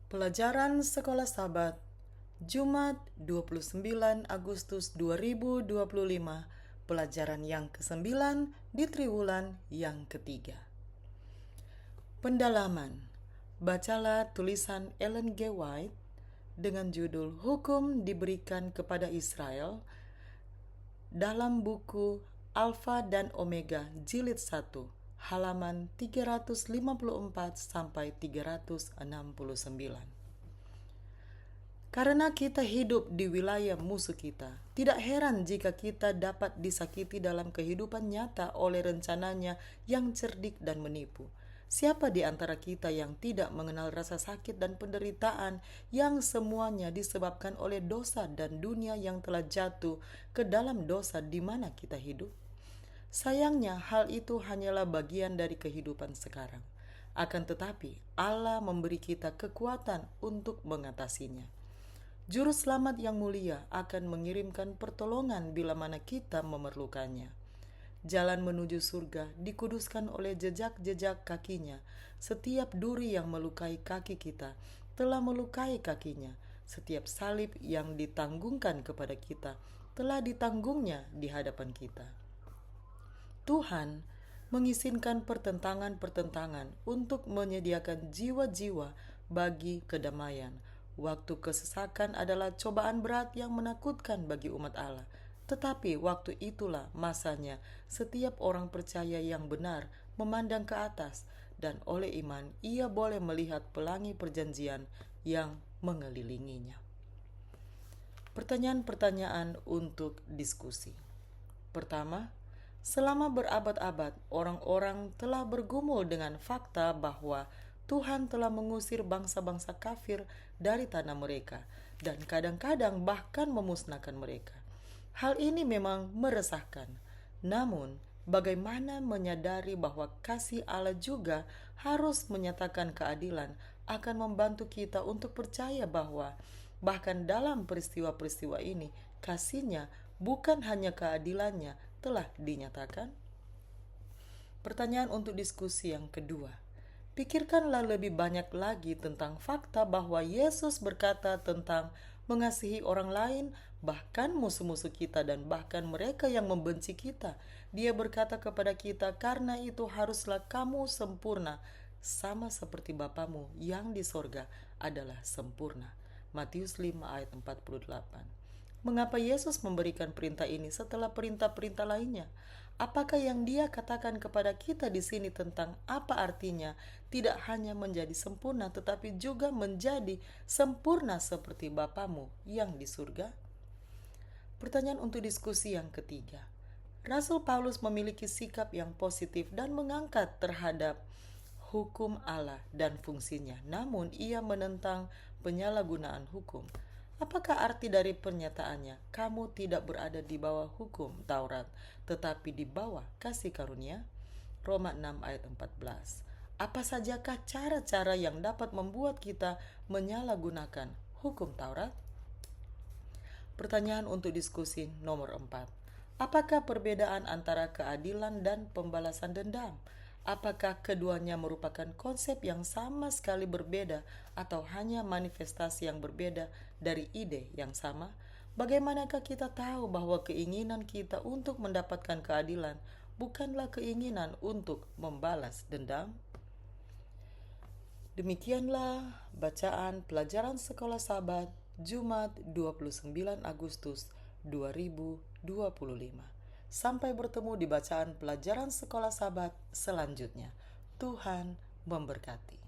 Pelajaran Sekolah Sabat, Jumat 29 Agustus 2025, pelajaran yang ke-9 di triwulan yang ketiga. Pendalaman. Bacalah tulisan Ellen G. White dengan judul Hukum Diberikan kepada Israel dalam buku Alfa dan Omega Jilid 1, halaman 354 sampai 369. Karena kita hidup di wilayah musuh kita, tidak heran jika kita dapat disakiti dalam kehidupan nyata oleh rencananya yang cerdik dan menipu. Siapa di antara kita yang tidak mengenal rasa sakit dan penderitaan yang semuanya disebabkan oleh dosa dan dunia yang telah jatuh ke dalam dosa di mana kita hidup? Sayangnya hal itu hanyalah bagian dari kehidupan sekarang. Akan tetapi Allah memberi kita kekuatan untuk mengatasinya. Juru selamat yang mulia akan mengirimkan pertolongan bila mana kita memerlukannya. Jalan menuju surga dikuduskan oleh jejak-jejak kakinya. Setiap duri yang melukai kaki kita telah melukai kakinya. Setiap salib yang ditanggungkan kepada kita telah ditanggungnya di hadapan kita. Tuhan mengizinkan pertentangan-pertentangan untuk menyediakan jiwa-jiwa bagi kedamaian. Waktu kesesakan adalah cobaan berat yang menakutkan bagi umat Allah. Tetapi waktu itulah masanya setiap orang percaya yang benar memandang ke atas, dan oleh iman ia boleh melihat pelangi perjanjian yang mengelilinginya. Pertanyaan-pertanyaan untuk diskusi. Pertama, selama berabad-abad orang-orang telah bergumul dengan fakta bahwa Tuhan telah mengusir bangsa-bangsa kafir dari tanah mereka dan kadang-kadang bahkan memusnahkan mereka. Hal ini memang meresahkan. Namun, bagaimana menyadari bahwa kasih Allah juga harus menyatakan keadilan akan membantu kita untuk percaya bahwa bahkan dalam peristiwa-peristiwa ini, kasih-Nya bukan hanya keadilannya telah dinyatakan? Pertanyaan untuk diskusi yang kedua. Pikirkanlah lebih banyak lagi tentang fakta bahwa Yesus berkata tentang mengasihi orang lain, bahkan musuh-musuh kita dan bahkan mereka yang membenci kita. Dia berkata kepada kita, karena itu haruslah kamu sempurna, sama seperti Bapamu yang di sorga adalah sempurna. Matius 5 ayat 48. Mengapa Yesus memberikan perintah ini setelah perintah-perintah lainnya? Apakah yang Dia katakan kepada kita di sini tentang apa artinya tidak hanya menjadi sempurna tetapi juga menjadi sempurna seperti Bapamu yang di surga? Pertanyaan untuk diskusi yang ketiga. Rasul Paulus memiliki sikap yang positif dan mengangkat terhadap hukum Allah dan fungsinya, namun ia menentang penyalahgunaan hukum. Apakah arti dari pernyataannya, kamu tidak berada di bawah hukum Taurat, tetapi di bawah kasih karunia? Roma 6 ayat 14. Apa sajakah cara-cara yang dapat membuat kita menyalahgunakan hukum Taurat? Pertanyaan untuk diskusi nomor 4. Apakah perbedaan antara keadilan dan pembalasan dendam? Apakah keduanya merupakan konsep yang sama sekali berbeda atau hanya manifestasi yang berbeda dari ide yang sama? Bagaimanakah kita tahu bahwa keinginan kita untuk mendapatkan keadilan bukanlah keinginan untuk membalas dendam? Demikianlah bacaan pelajaran Sekolah Sabat Jumat 29 Agustus 2025. Sampai bertemu di bacaan pelajaran Sekolah Sabat selanjutnya. Tuhan memberkati.